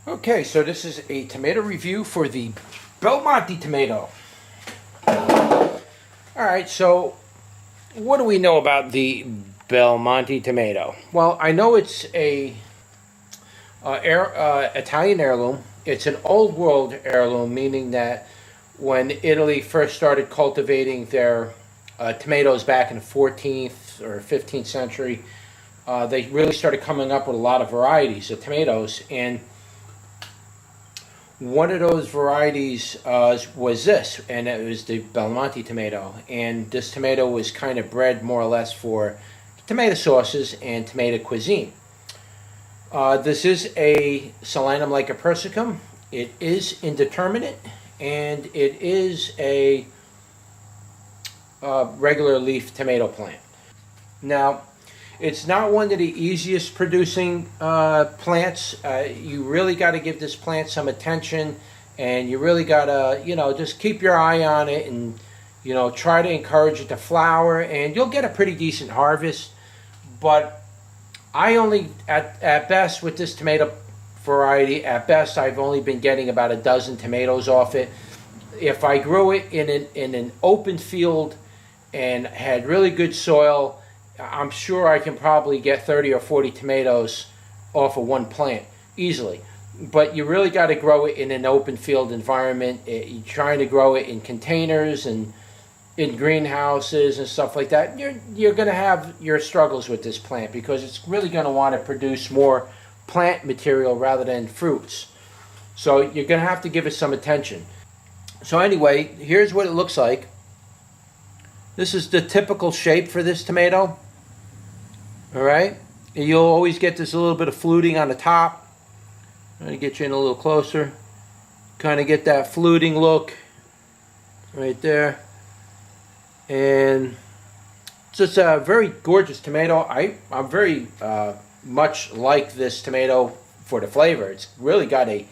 Okay, so this is a tomato review for the Belmonte Tomato. Alright, so what do we know about the Belmonte Tomato? Well, I know it's a Italian heirloom. It's an old world heirloom, meaning that when Italy first started cultivating their tomatoes back in the 14th or 15th century, they really started coming up with a lot of varieties of tomatoes, and one of those varieties was this, and it was the Belmonte tomato. And this tomato was kind of bred more or less for tomato sauces and tomato cuisine. This is a Solanum lycopersicum. It is indeterminate, and it is a regular leaf tomato plant. Now, it's not one of the easiest producing plants. You really got to give this plant some attention, and you really got to, just keep your eye on it, and, try to encourage it to flower, and you'll get a pretty decent harvest. But I only, at best with this tomato variety, at best I've only been getting about a dozen tomatoes off it. If I grew it in an open field and had really good soil, I'm sure I can probably get 30 or 40 tomatoes off of one plant easily. But you really got to grow it in an open field environment. You're trying to grow it in containers and in greenhouses and stuff like that. You're going to have your struggles with this plant because it's really going to want to produce more plant material rather than fruits. So you're going to have to give it some attention. So anyway, here's what it looks like. This is the typical shape for this tomato. Alright, and you'll always get this little bit of fluting on the top. I'm going to get you in a little closer. Kind of get that fluting look right there. And it's just a very gorgeous tomato. I'm very much like this tomato for the flavor. It's really got a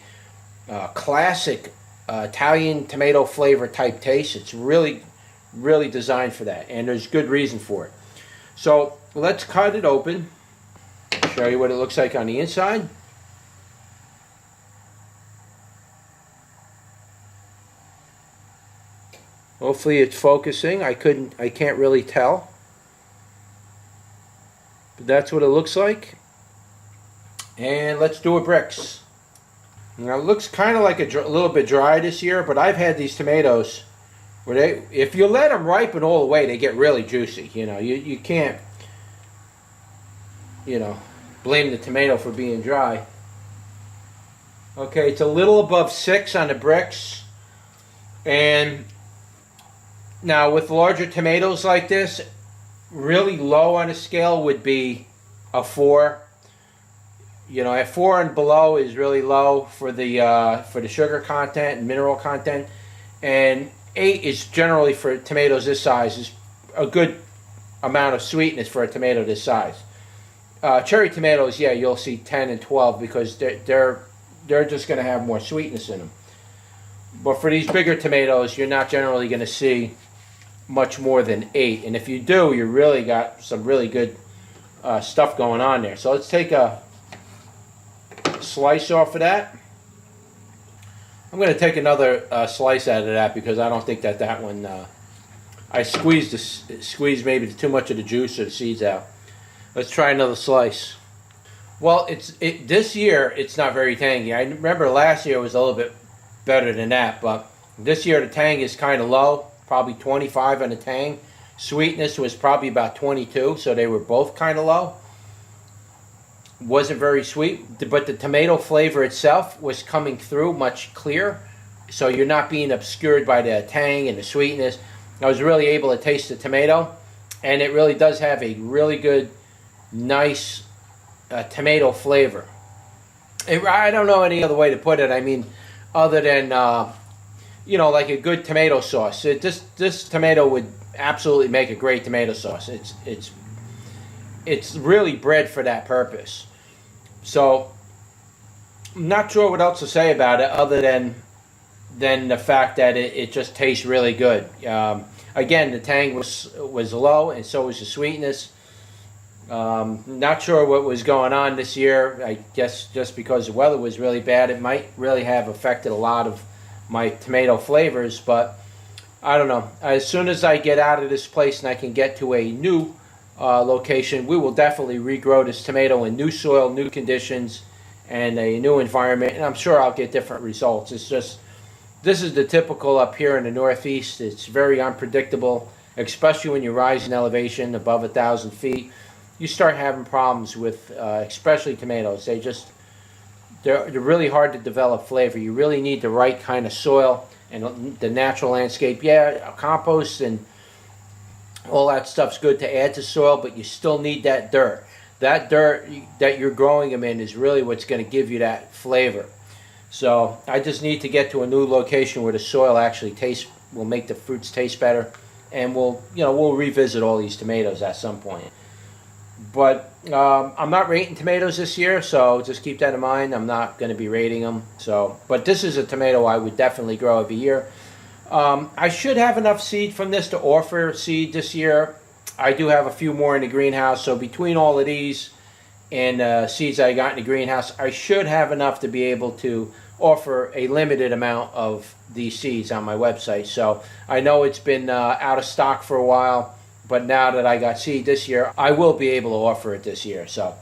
classic Italian tomato flavor type taste. It's really designed for that, and there's good reason for it. So let's cut it open, show you what it looks like on the inside. Hopefully it's focusing. I can't really tell, but that's what it looks like. And let's do a bricks. Now it looks kind of like a little bit dry this year, but I've had these tomatoes where if you let them ripen all the way, they get really juicy. You can't, blame the tomato for being dry. Okay, it's a little above 6 on the bricks. And now with larger tomatoes like this, really low on the scale would be a 4. At 4 and below is really low for the sugar content and mineral content, and 8 is generally, for tomatoes this size, is a good amount of sweetness for a tomato this size. Cherry tomatoes, yeah, you'll see 10 and 12 because they're just going to have more sweetness in them. But for these bigger tomatoes, you're not generally going to see much more than 8. And if you do, you really got some really good stuff going on there. So let's take a slice off of that. I'm going to take another slice out of that because I don't think that one, I squeezed maybe too much of the juice or the seeds out. Let's try another slice. Well, this year it's not very tangy. I remember last year it was a little bit better than that, but this year the tang is kind of low, probably 25 on the tang. Sweetness was probably about 22, so they were both kind of low. Wasn't very sweet, but the tomato flavor itself was coming through much clearer, so you're not being obscured by the tang and the sweetness. I was really able to taste the tomato, and it really does have a really good, nice tomato flavor. I don't know any other way to put it. I mean, other than like a good tomato sauce. This tomato would absolutely make a great tomato sauce. It's really bred for that purpose. So I'm not sure what else to say about it other than the fact that it just tastes really good. Again, the tang was low, and so was the sweetness. Not sure what was going on this year. I guess just because the weather was really bad, it might really have affected a lot of my tomato flavors, but I don't know. As soon as I get out of this place and I can get to a new location, we will definitely regrow this tomato in new soil, new conditions, and a new environment, and I'm sure I'll get different results. It's just, this is the typical up here in the Northeast. It's very unpredictable, especially when you rise in elevation above 1,000 feet. You start having problems with, especially tomatoes. They're really hard to develop flavor. You really need the right kind of soil and the natural landscape. Yeah, compost and all that stuff's good to add to soil, but you still need that dirt. That dirt that you're growing them in is really what's going to give you that flavor. So I just need to get to a new location where the soil actually will make the fruits taste better, and we'll revisit all these tomatoes at some point. But I'm not rating tomatoes this year, so just keep that in mind. I'm not going to be rating them. But this is a tomato I would definitely grow every year. I should have enough seed from this to offer seed this year. I do have a few more in the greenhouse, so between all of these and seeds I got in the greenhouse, I should have enough to be able to offer a limited amount of these seeds on my website. So I know it's been out of stock for a while, but now that I got seed this year, I will be able to offer it this year. So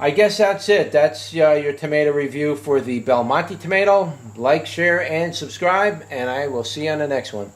I guess that's it. That's your tomato review for the Belmonte tomato. Like, share, and subscribe, and I will see you on the next one.